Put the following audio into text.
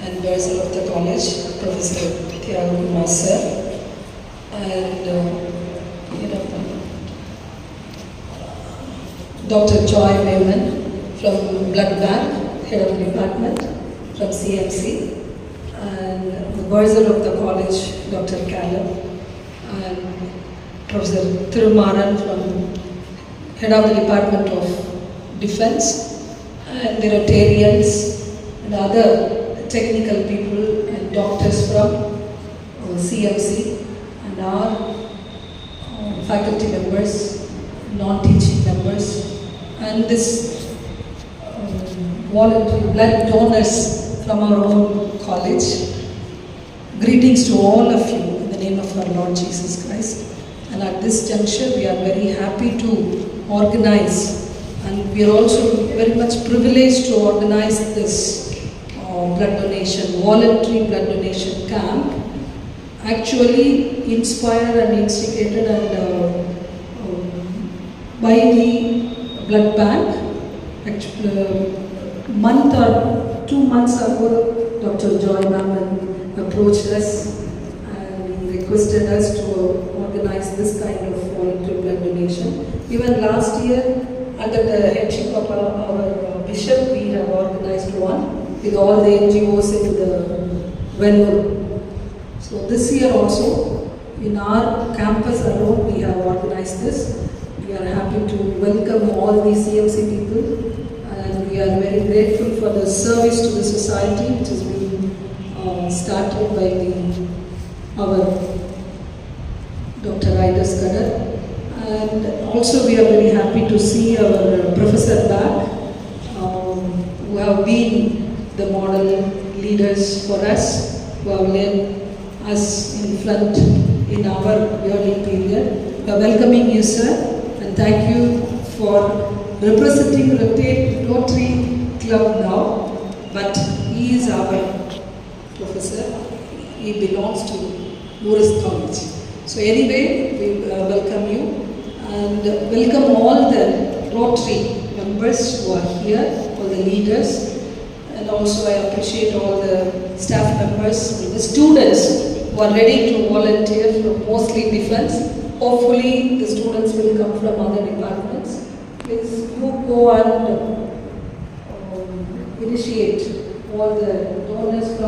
and Vice of the college, Professor Thiago Kumar sir, and Dr. Joy Mayman from Blood Bank, Head of the Department from CMC, and the Vice of the college, Dr. Callum, and Professor Thirumaran from Head of the Department of Defense, and the Rotarians and other technical people and doctors from CMC, and our faculty members, non-teaching members, and this voluntary blood donors from our own college. Greetings to all of you in the name of our Lord Jesus Christ. And at this juncture, we are very happy to organize, and we are also very much privileged to organize this blood donation, voluntary blood donation camp, actually inspired and instigated by the blood bank. Actually, month or 2 months ago, Dr. Joy Mayman approached us and he requested us to organize this kind of voluntary blood donation. Even last year, under the headship of our bishop, we have organized one with all the NGOs in the Vellore. So this year also, in our campus alone, we have organized this. We are happy to welcome all the CMC people, and we are very grateful for the service to the society which has been started by our Dr. Idus Kadar. And also we are very happy to see our Professor back, who have been the model leaders for us, who have led us in front in our early period. We are welcoming you, sir. And thank you for representing Rotary Club now, but he is our professor. He belongs to Morris College. So anyway, we welcome you and welcome all the Rotary members who are here, all the leaders, and also I appreciate all the staff members, the students who are ready to volunteer for mostly defense. Hopefully the students will come from other departments. Please you go and initiate all the donors from